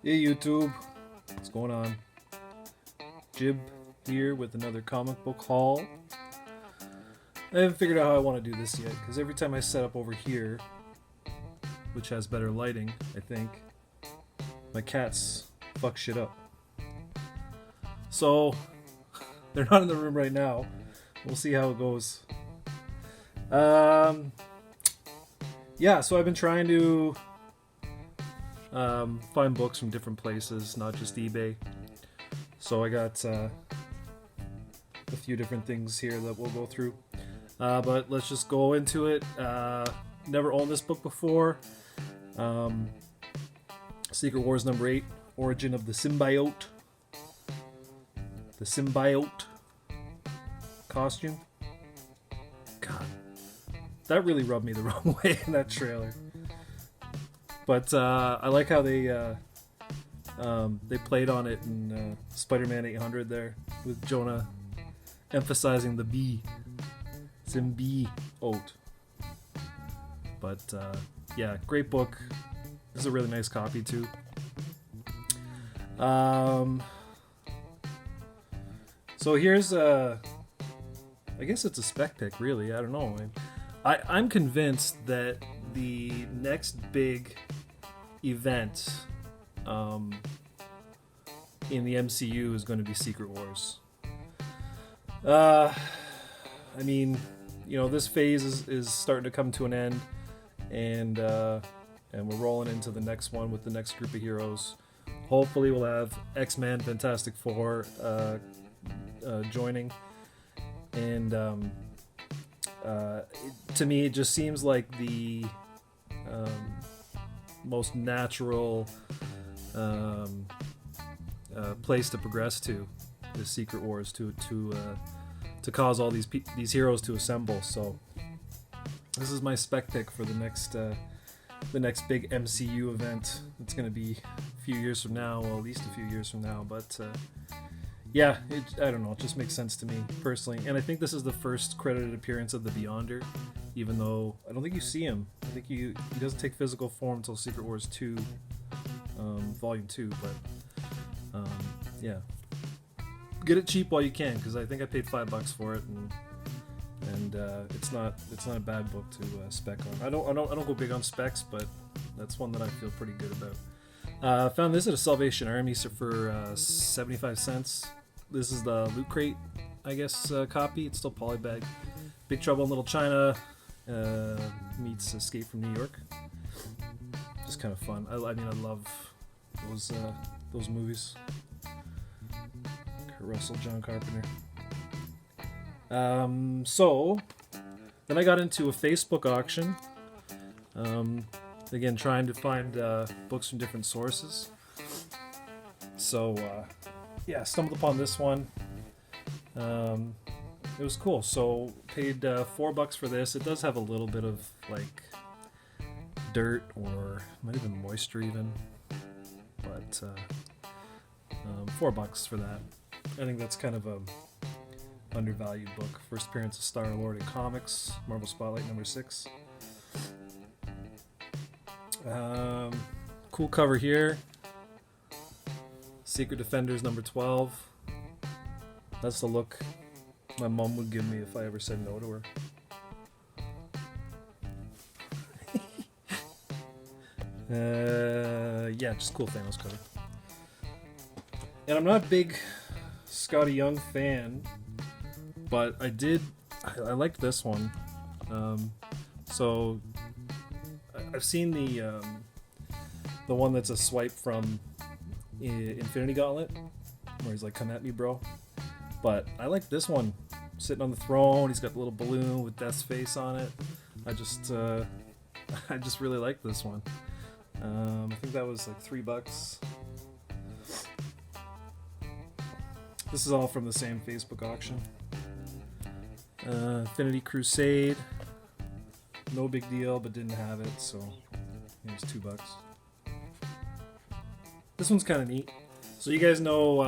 Hey YouTube, what's going on? Jib here with another comic book haul. I haven't figured out how I want to do this yet, because every time I set up over here, which has better lighting, I think, my cats fuck shit up. So, they're not in the room right now. We'll see how it goes. Yeah, so I've been trying to find books from different places, not just eBay. So I got a few different things here that we'll go through. But let's just go into it. Never owned this book before. Secret Wars number 8, Origin of the Symbiote. The Symbiote costume. God, that really rubbed me the wrong way in that trailer. But I like how they played on it in Spider-Man 800 there, with Jonah emphasizing the B, symbiote. But yeah, great book. This is a really nice copy too. So here's I guess it's a spec pick, really. I don't know. I'm convinced that the next big event in the MCU is going to be Secret Wars. I mean, you know, this phase is starting to come to an end, and we're rolling into the next one with the next group of heroes. Hopefully, we'll have X-Men, Fantastic Four joining, and to me, it just seems like the most natural place to progress to is Secret Wars to cause all these heroes to assemble. So this is my spec pick for the next big MCU event. It's going to be a few years from now, well, at least a few years from now. But yeah, I don't know. It just makes sense to me personally, and I think this is the first credited appearance of the Beyonder. Even though I don't think you see him. I think he doesn't take physical form until Secret Wars 2, Volume 2. But yeah, get it cheap while you can, because I think I paid $5 for it, and it's not a bad book to spec on. I don't go big on specs, but that's one that I feel pretty good about. Found this at a Salvation Army for 75 cents. This is the Loot Crate, I guess, copy. It's still polybag. Big Trouble in Little China meets Escape from New York. Just kind of fun. I mean, I love those movies. Kurt Russell, John Carpenter. So then I got into a Facebook auction. Again, trying to find books from different sources. So yeah, stumbled upon this one. It was cool. So paid $4 for this. It does have a little bit of like dirt or might even moisture even, but $4 for that. I think that's kind of a undervalued book. First appearance of Star-Lord in comics, Marvel Spotlight number 6. Cool cover here. Secret Defenders number 12. That's the look my mom would give me if I ever said no to her. Yeah, just cool Thanos cover. And I'm not a big Scotty Young fan, but I liked this one. So I've seen the one that's a swipe from Infinity Gauntlet, where he's like, "Come at me, bro." But I like this one, sitting on the throne. He's got the little balloon with Death's face on it. I just really like this one. I think that was like $3. This is all from the same Facebook auction. Infinity Crusade. No big deal, but didn't have it, so it was $2. This one's kind of neat. So you guys know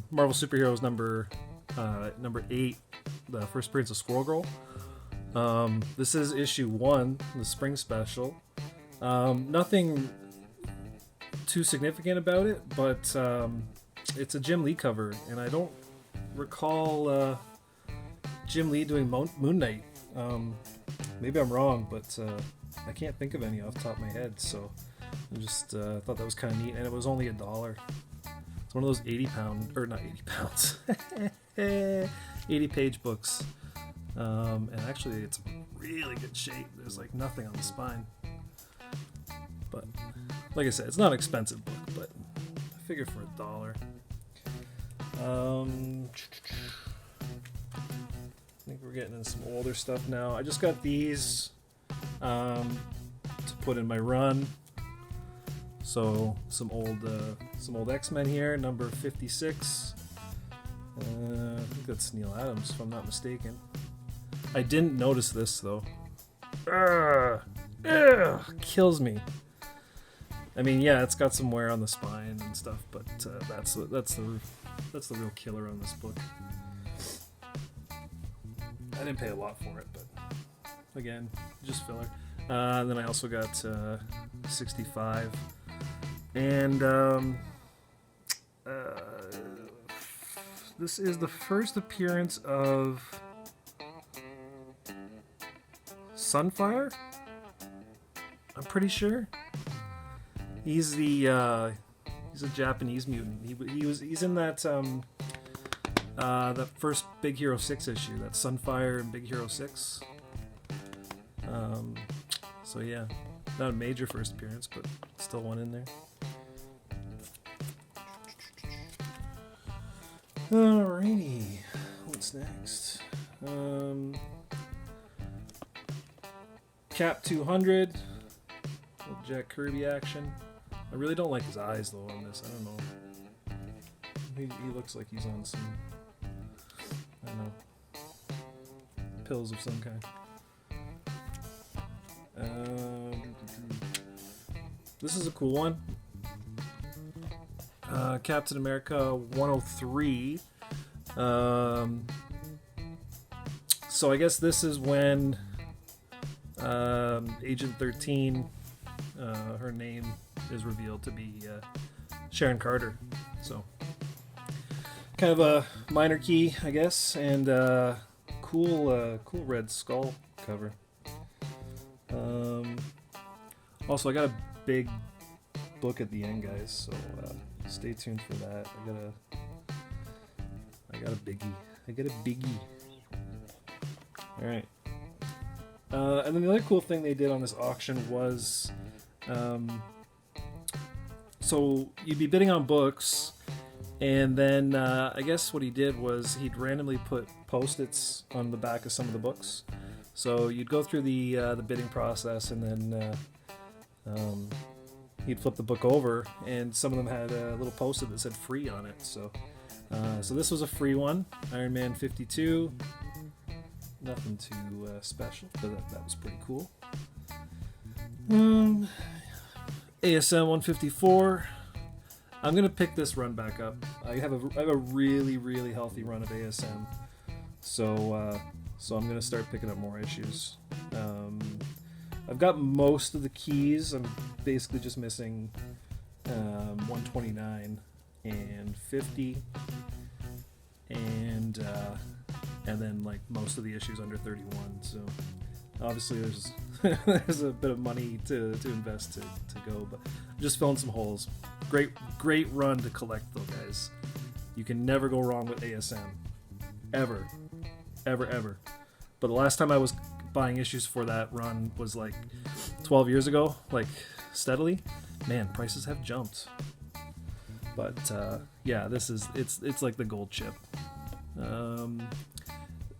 Marvel Superheroes number 8, the first appearance of Squirrel Girl. This is issue 1, the spring special. Nothing too significant about it, but it's a Jim Lee cover, and I don't recall Jim Lee doing Moon Knight. Maybe I'm wrong, but I can't think of any off the top of my head, so I just thought that was kind of neat, and it was only $1. It's one of those 80-page books, and actually it's really good shape. There's like nothing on the spine, but like I said, it's not an expensive book, but I figured for $1. I think we're getting into some older stuff now. I just got these to put in my run. So some old X-Men here, number 56. I think that's Neil Adams, if I'm not mistaken. I didn't notice this though. Kills me. I mean, yeah, it's got some wear on the spine and stuff, but that's the real killer on this book. I didn't pay a lot for it, but again, just filler. Then I also got 65, and this is the first appearance of Sunfire. I'm pretty sure he's a Japanese mutant. He's in that that first Big Hero 6 issue, that Sunfire and Big Hero 6. So yeah, not a major first appearance, but still one in there. Alrighty, what's next? Cap 200, little Jack Kirby action. I really don't like his eyes though on this. I don't know. He looks like he's on some, I don't know, pills of some kind. This is a cool one. Captain America 103. So I guess this is when Agent 13, her name is revealed to be Sharon Carter. So kind of a minor key, I guess, and cool Red Skull cover. Also, I got a big book at the end, guys, so stay tuned for that. I got a biggie. All right. And then the other cool thing they did on this auction was, so you'd be bidding on books, and then I guess what he did was he'd randomly put Post-its on the back of some of the books. So you'd go through the bidding process, and then he'd flip the book over, and some of them had a little Post-it that said "free" on it. So this was a free one. Iron Man 52. Nothing too special, but that was pretty cool. ASM 154. I'm gonna pick this run back up. I have a really, really healthy run of ASM, so I'm gonna start picking up more issues. I've got most of the keys. I'm basically just missing 129 and 50, and then like most of the issues under 31. So obviously there's there's a bit of money to invest to go, but I'm just filling some holes. Great run to collect though, guys. You can never go wrong with ASM, ever. But the last time I was buying issues for that run was like 12 years ago, like steadily. Man, prices have jumped. But yeah, it's like the gold chip.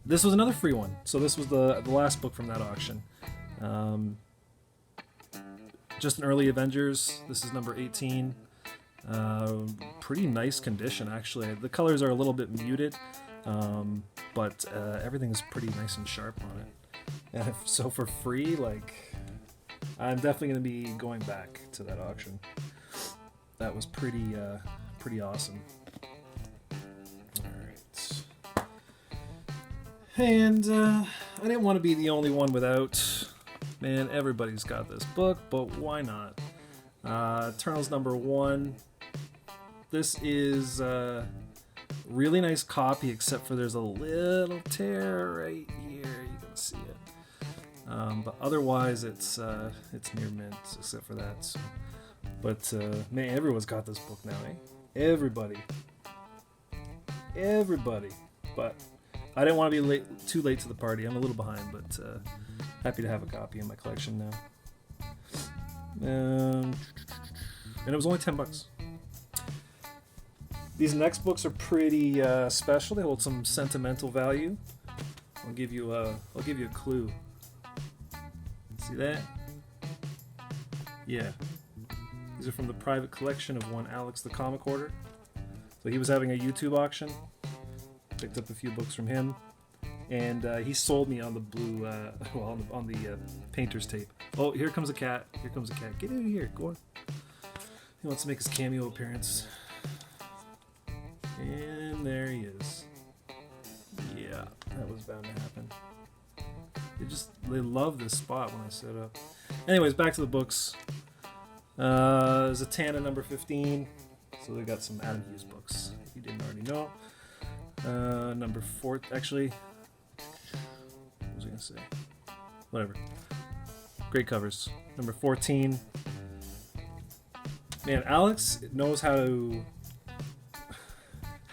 This was another free one. So this was the last book from that auction. Just an early Avengers. This is number 18. Pretty nice condition, actually. The colors are a little bit muted, but everything's pretty nice and sharp on it. And so for free, like, I'm definitely going to be going back to that auction. That was pretty awesome. Alright. And I didn't want to be the only one without. Man, everybody's got this book, but why not? Eternals #1. This is a really nice copy, except for there's a little tear right here. You can see it. But otherwise, it's near mint, except for that. So. But man, everyone's got this book now, eh? Everybody. But I didn't want to be too late to the party. I'm a little behind, but happy to have a copy in my collection now. And it was only $10. These next books are pretty special. They hold some sentimental value. I'll give you a clue. See that? Yeah. These are from the private collection of one Alex the Comic Hoarder. So he was having a YouTube auction. Picked up a few books from him, and he sold me on the blue, on the painter's tape. Oh, here comes a cat. Get in here, go on. He wants to make his cameo appearance. And there he is. Yeah, that was bound to happen. They love this spot when I set up. Anyways, back to the books. Zatanna #15. So they got some Adam Hughes books, if you didn't already know. #4, actually, what was I going to say? Whatever. Great covers. #14. Man, Alex knows how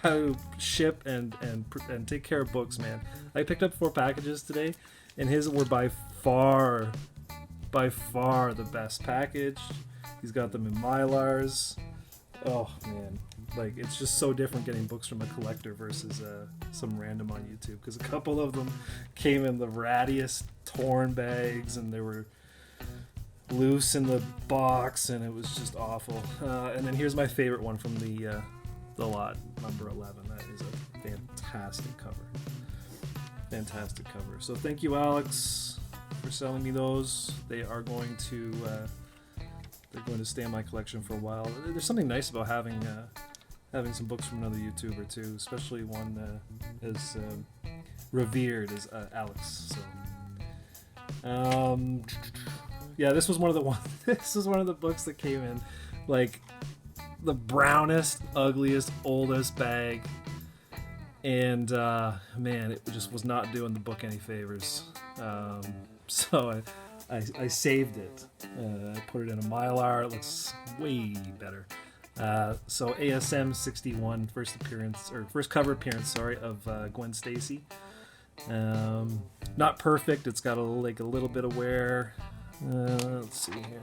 to ship and take care of books, man. I picked up 4 packages today, and his were by far the best package. He's got them in Mylars. Oh man, like it's just so different getting books from a collector versus some random on YouTube, because a couple of them came in the rattiest torn bags and they were loose in the box and it was just awful. And then here's my favorite one from the lot, #11. That is a fantastic cover. So thank you, Alex, for selling me those. They are going to stay in my collection for a while. There's something nice about having some books from another YouTuber too, especially one as revered as Alex. So, yeah, this was one of the books that came in like the brownest, ugliest, oldest bag, and man, it just was not doing the book any favors. So I saved it. I put it in a Mylar. It looks way better. So ASM 61, first cover appearance, of Gwen Stacy. Not perfect. It's got a little bit of wear. Let's see here.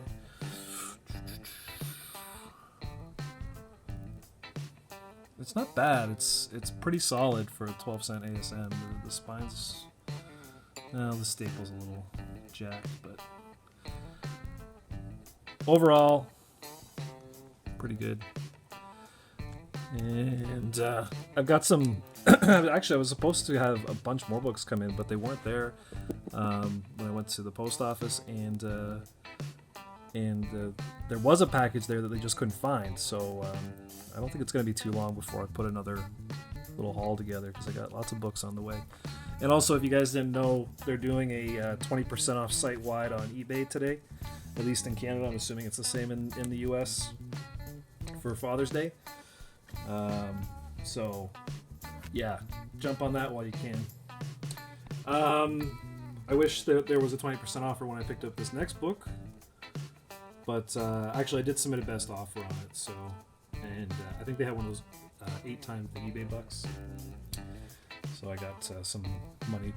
It's not bad. It's pretty solid for a 12-cent ASM. The spines, the staple's a little jacked, but overall, pretty good. And I've got some. Actually, I was supposed to have a bunch more books come in, but they weren't there when I went to the post office, and there was a package there that they just couldn't find. So I don't think it's going to be too long before I put another little haul together, because I got lots of books on the way. And also, if you guys didn't know, they're doing a 20% off site-wide on eBay today, at least in Canada. I'm assuming it's the same in the US for Father's Day. So, yeah, jump on that while you can. I wish that there was a 20% offer when I picked up this next book, but actually I did submit a best offer on it. So, and I think they had one of those 8 times the eBay bucks. So I got some money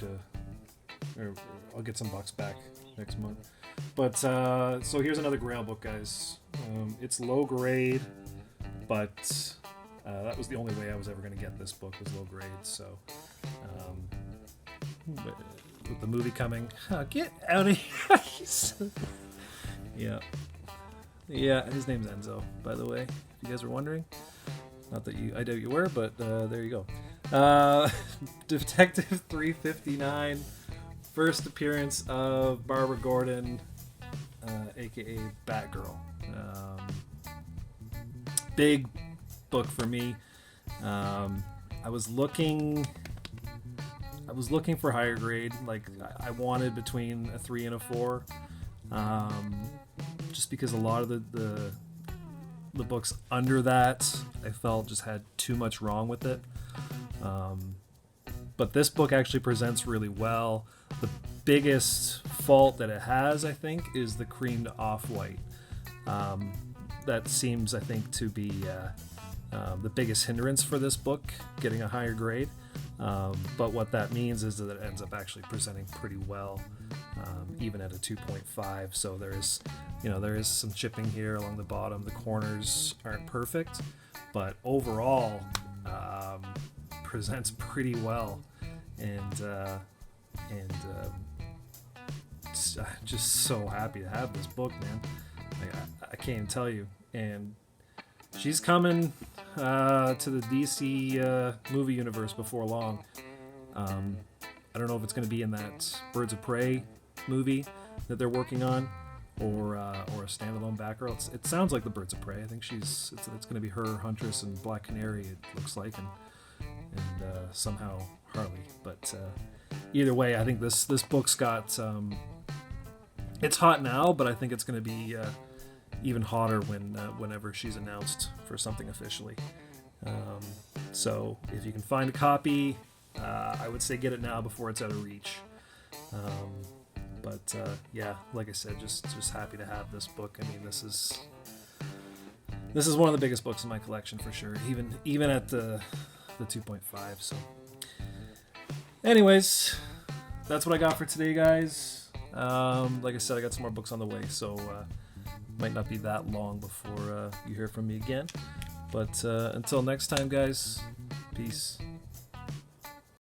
or I'll get some bucks back next month. But so here's another Grail book, guys. It's low grade, but that was the only way I was ever going to get this book, was low grade. So with the movie coming, get out of here. Yeah, his name's Enzo, by the way, if you guys were wondering. Not that I doubt you were, but there you go. Detective 359, first appearance of Barbara Gordon, aka Batgirl. Big book for me. I was looking for higher grade. Like I wanted between a 3 and a 4, just because a lot of the books under that, I felt just had too much wrong with it. But this book actually presents really well. The biggest fault that it has, I think, is the creamed off-white. That seems, I think, to be the biggest hindrance for this book getting a higher grade. But what that means is that it ends up actually presenting pretty well, even at a 2.5. So there is some chipping here along the bottom. The corners aren't perfect, but overall presents pretty well, and just so happy to have this book, man. I can't even tell you. And she's coming to the DC movie universe before long. I don't know if it's going to be in that Birds of Prey movie that they're working on, or a standalone background. It sounds like the Birds of Prey. I think it's going to be her, Huntress, and Black Canary. It looks like, and somehow Harley. But either way, I think this book's got. It's hot now, but I think it's going to be even hotter whenever she's announced for something officially. So if you can find a copy, I would say get it now before it's out of reach. But yeah, like I said, just happy to have this book. I mean, this is one of the biggest books in my collection for sure, even at the 2.5. So anyways, that's what I got for today, guys. Like I said, I got some more books on the way, so might not be that long before you hear from me again. But until next time, guys, peace.